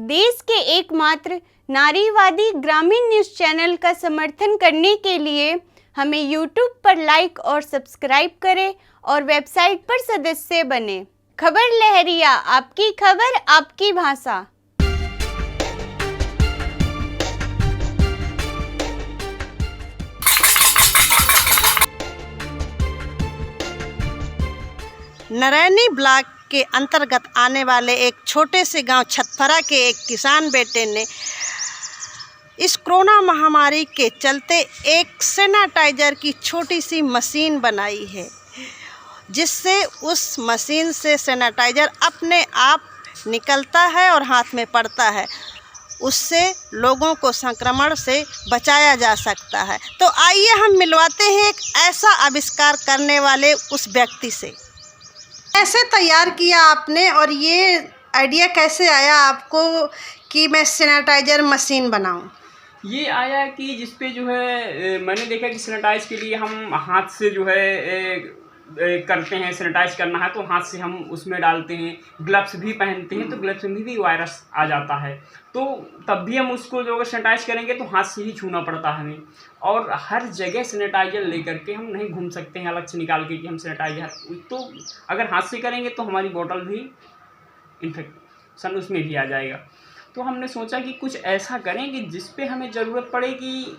देश के एकमात्र नारीवादी ग्रामीण न्यूज़ चैनल का समर्थन करने के लिए हमें YouTube पर लाइक और सब्सक्राइब करें और वेबसाइट पर सदस्य बने। खबर लहरिया, आपकी खबर आपकी भाषा। नरैनी ब्लॉक के अंतर्गत आने वाले एक छोटे से गांव छतफरा के एक किसान बेटे ने इस कोरोना महामारी के चलते एक सैनिटाइज़र की छोटी सी मशीन बनाई है, जिससे उस मशीन से सैनिटाइज़र अपने आप निकलता है और हाथ में पड़ता है। उससे लोगों को संक्रमण से बचाया जा सकता है। तो आइए हम मिलवाते हैं एक ऐसा आविष्कार करने वाले उस व्यक्ति से। कैसे तैयार किया आपने और ये आइडिया कैसे आया आपको कि मैं सैनिटाइज़र मशीन बनाऊं? ये आया कि जिस पे जो है मैंने देखा कि सैनिटाइज के लिए हम हाथ से जो है करते हैं। सैनिटाइज करना है तो हाथ से हम उसमें डालते हैं, ग्लव्स भी पहनते हैं तो ग्लव्स में भी वायरस आ जाता है। तो तब भी हम उसको जो अगर सैनिटाइज करेंगे तो हाथ से ही छूना पड़ता है हमें, और हर जगह सैनिटाइजर लेकर के हम नहीं घूम सकते हैं अलग से निकाल के कि हम सैनिटाइजर। तो अगर हाथ से करेंगे तो हमारी बोतल भी इन्फेक्शन उसमें भी आ जाएगा। तो हमने सोचा कि कुछ ऐसा करें कि जिस पे हमें ज़रूरत पड़े कि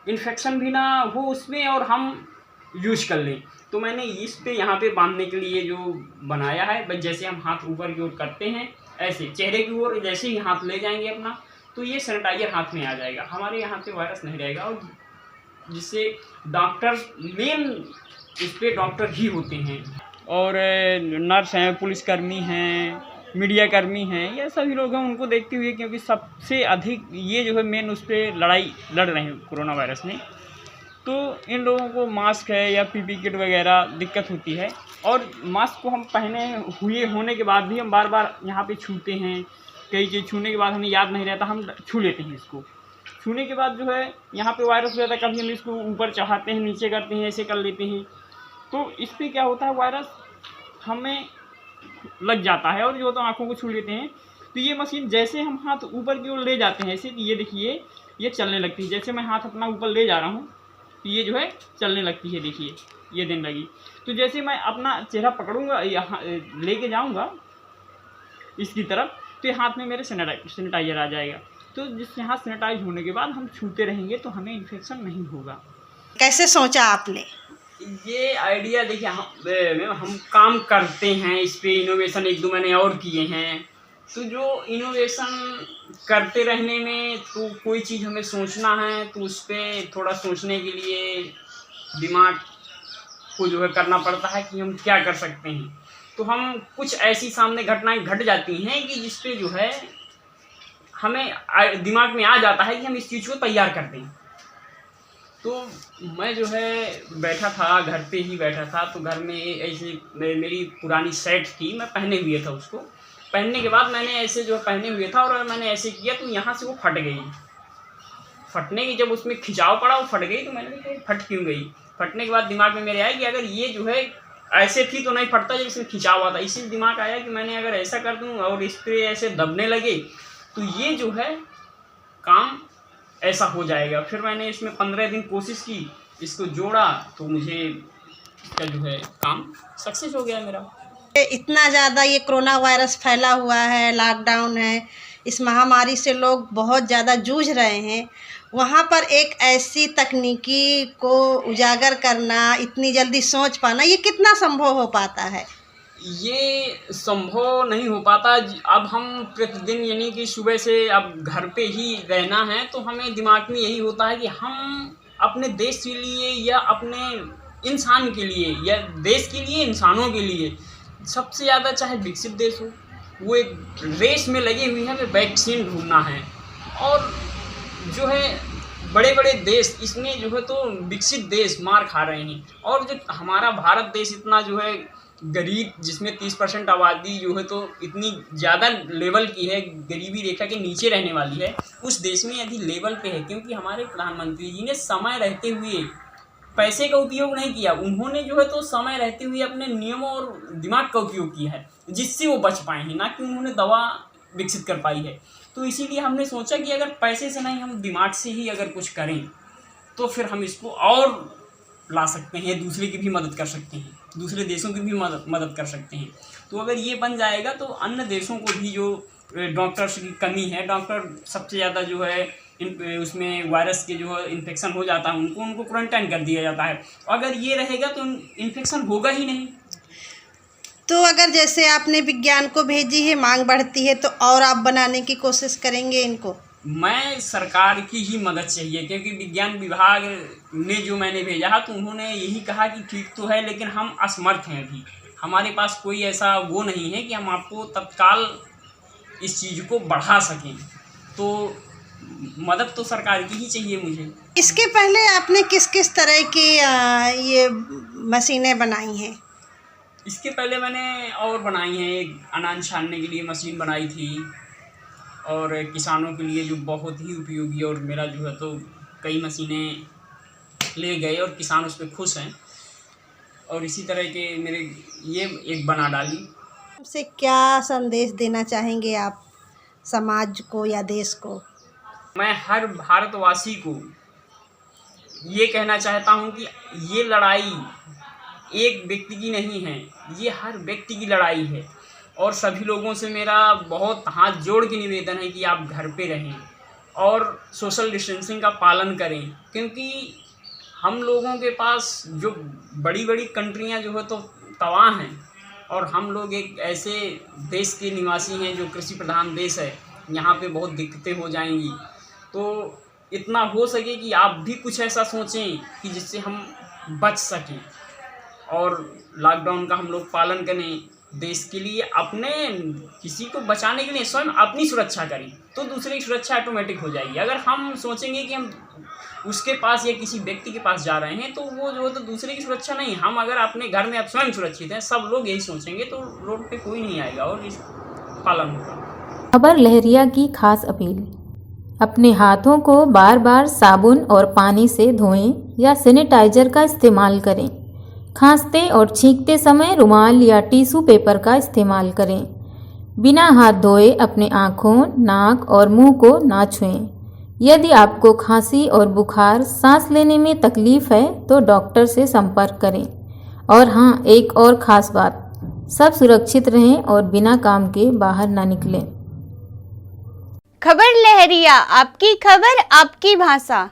इन्फेक्शन भी ना हो उसमें और हम यूज कर लें। तो मैंने इस पे यहाँ पे बांधने के लिए जो बनाया है, बस जैसे हम हाथ ऊपर की ओर करते हैं ऐसे चेहरे की ओर जैसे ही हाथ ले जाएंगे अपना, तो ये सैनिटाइजर हाथ में आ जाएगा, हमारे यहाँ पे वायरस नहीं रहेगा। और जिससे डॉक्टर मेन इस पर डॉक्टर ही होते हैं, और नर्स हैं, पुलिसकर्मी हैं, मीडिया कर्मी हैं, ये सभी लोग हैं। उनको देखते हुए, क्योंकि सबसे अधिक ये जो है मेन उस पर लड़ाई लड़ रहे हैं कोरोना वायरस में, तो इन लोगों को मास्क है या पीपी किट वगैरह दिक्कत होती है। और मास्क को हम पहने हुए होने के बाद भी हम बार बार यहाँ पे छूते हैं। कई चीज़ छूने के बाद हमें याद नहीं रहता, हम छू लेते हैं। इसको छूने के बाद जो है यहाँ पे वायरस हो जाता है। कभी हम इसको ऊपर चढ़ाते हैं, नीचे करते हैं, ऐसे कर लेते हैं, तो इस पर क्या होता है वायरस हमें लग जाता है और जो तो आँखों को छू लेते हैं। तो ये मशीन जैसे हम हाथ ऊपर की ओर ले जाते हैं ऐसे, ये देखिए ये चलने लगती है। जैसे मैं हाथ अपना ऊपर ले जा रहा हूँ तो ये जो है चलने लगती है, देखिए ये देने लगी। तो जैसे मैं अपना चेहरा पकड़ूंगा या लेके जाऊंगा इसकी तरफ, तो ये हाथ में मेरे सैनिटाइजर आ जाएगा। तो जिससे हाथ सैनिटाइज होने के बाद हम छूते रहेंगे तो हमें इन्फेक्शन नहीं होगा। कैसे सोचा आपने? ये आइडिया देखिए हम काम करते हैं इस पे, इनोवेशन एक दो मैंने और किए हैं। तो जो इनोवेशन करते रहने में तो कोई चीज़ हमें सोचना है तो उस पर थोड़ा सोचने के लिए दिमाग को जो है करना पड़ता है कि हम क्या कर सकते हैं। तो हम कुछ ऐसी सामने घटनाएं घट जाती हैं कि जिस पे जो है हमें दिमाग में आ जाता है कि हम इस चीज़ को तैयार कर दें। तो मैं जो है बैठा था, घर पे ही बैठा था, तो घर में ऐसे मेरी पुरानी शर्ट थी, मैं पहने हुए था। उसको पहनने के बाद मैंने ऐसे जो पहने हुए था और मैंने ऐसे किया तो यहाँ से वो फट गई। फटने की जब उसमें खिंचाव पड़ा वो फट गई, तो मैंने देखा फट क्यों गई। फटने के बाद दिमाग में मेरे आया कि अगर ये जो है ऐसे थी तो नहीं फटता जब इसमें खिंचाव आता। इसी दिमाग आया कि मैंने अगर ऐसा कर दूँ और इस पर ऐसे दबने लगे तो ये जो है काम ऐसा हो जाएगा। फिर मैंने इसमें 15 दिन कोशिश की, इसको जोड़ा तो मुझे इसका जो है काम सक्सेस हो गया मेरा। इतना ज़्यादा ये कोरोना वायरस फैला हुआ है, लॉकडाउन है, इस महामारी से लोग बहुत ज़्यादा जूझ रहे हैं। वहाँ पर एक ऐसी तकनीकी को उजागर करना, इतनी जल्दी सोच पाना, ये कितना संभव हो पाता है? ये संभव नहीं हो पाता। अब हम प्रतिदिन यानी कि सुबह से अब घर पे ही रहना है तो हमें दिमाग में यही होता है कि हम अपने देश के लिए या अपने इंसान के लिए या देश के लिए, इंसानों के लिए सबसे ज़्यादा, चाहे विकसित देश हो, वो एक रेस में लगे हुए हैं, हमें वैक्सीन ढूंढना है। और जो है बड़े बड़े देश इसमें जो है तो विकसित देश मार खा रहे हैं। और जो हमारा भारत देश इतना जो है गरीब, जिसमें 30% आबादी जो है तो इतनी ज़्यादा लेवल की है, गरीबी रेखा के नीचे रहने वाली है, उस देश में यदि लेवल पे है क्योंकि हमारे प्रधानमंत्री जी ने समय रहते हुए पैसे का उपयोग नहीं किया। उन्होंने जो है तो समय रहते हुए अपने नियमों और दिमाग का उपयोग किया है जिससे वो बच पाए हैं, ना कि उन्होंने दवा विकसित कर पाई है। तो इसीलिए हमने सोचा कि अगर पैसे से नहीं, हम दिमाग से ही अगर कुछ करें तो फिर हम इसको और ला सकते हैं, दूसरे की भी मदद कर सकते हैं, दूसरे देशों की भी मदद कर सकते हैं। तो अगर ये बन जाएगा तो अन्य देशों को भी जो डॉक्टर्स की कमी है, डॉक्टर सबसे ज़्यादा जो है उसमें वायरस के जो है इन्फेक्शन हो जाता है उनको क्वारंटाइन कर दिया जाता है। अगर ये रहेगा तो इन्फेक्शन होगा ही नहीं। तो अगर जैसे आपने विज्ञान को भेजी है, मांग बढ़ती है, तो और आप बनाने की कोशिश करेंगे इनको? मैं सरकार की ही मदद चाहिए, क्योंकि विज्ञान विभाग ने जो मैंने भेजा है तो उन्होंने यही कहा कि ठीक तो है लेकिन हम असमर्थ हैं, अभी हमारे पास कोई ऐसा वो नहीं है कि हम आपको तत्काल इस चीज़ को बढ़ा सकें। तो मदद तो सरकार की ही चाहिए मुझे। इसके पहले आपने किस किस तरह की ये मशीनें बनाई हैं? इसके पहले मैंने और बनाई हैं, एक अनाज छानने के लिए मशीन बनाई थी और किसानों के लिए जो बहुत ही उपयोगी, और मेरा जो है तो कई मशीनें ले गए और किसान उस पर खुश हैं। और इसी तरह के मेरे ये एक बना डाली। आपसे क्या संदेश देना चाहेंगे आप समाज को या देश को? मैं हर भारतवासी को ये कहना चाहता हूँ कि ये लड़ाई एक व्यक्ति की नहीं है, ये हर व्यक्ति की लड़ाई है। और सभी लोगों से मेरा बहुत हाथ जोड़ के निवेदन है कि आप घर पे रहें और सोशल डिस्टेंसिंग का पालन करें, क्योंकि हम लोगों के पास जो बड़ी बड़ी कंट्रियां जो है तो तबाह हैं और हम लोग एक ऐसे देश के निवासी हैं जो कृषि प्रधान देश है, यहाँ पे बहुत दिक्कतें हो जाएंगी। तो इतना हो सके कि आप भी कुछ ऐसा सोचें कि जिससे हम बच सकें और लॉकडाउन का हम लोग पालन करें। देश के लिए, अपने किसी को बचाने के लिए स्वयं अपनी सुरक्षा करें तो दूसरे की सुरक्षा ऑटोमेटिक हो जाएगी। अगर हम सोचेंगे कि हम उसके पास या किसी व्यक्ति के पास जा रहे हैं तो वो जो है तो दूसरे की सुरक्षा नहीं, हम अगर अपने घर में अब स्वयं सुरक्षित हैं, सब लोग यही सोचेंगे तो रोड पे कोई नहीं आएगा और इस पालन होगा। खबर लहरिया की खास अपील: अपने हाथों को बार बार साबुन और पानी से धोएं या सैनिटाइजर का इस्तेमाल करें। खांसते और छींकते समय रुमाल या टिश्यू पेपर का इस्तेमाल करें। बिना हाथ धोए अपने आँखों, नाक और मुंह को ना छुएं। यदि आपको खांसी और बुखार, सांस लेने में तकलीफ है तो डॉक्टर से संपर्क करें। और हाँ, एक और ख़ास बात, सब सुरक्षित रहें और बिना काम के बाहर ना निकलें। खबर लहरिया, आपकी खबर आपकी भाषा।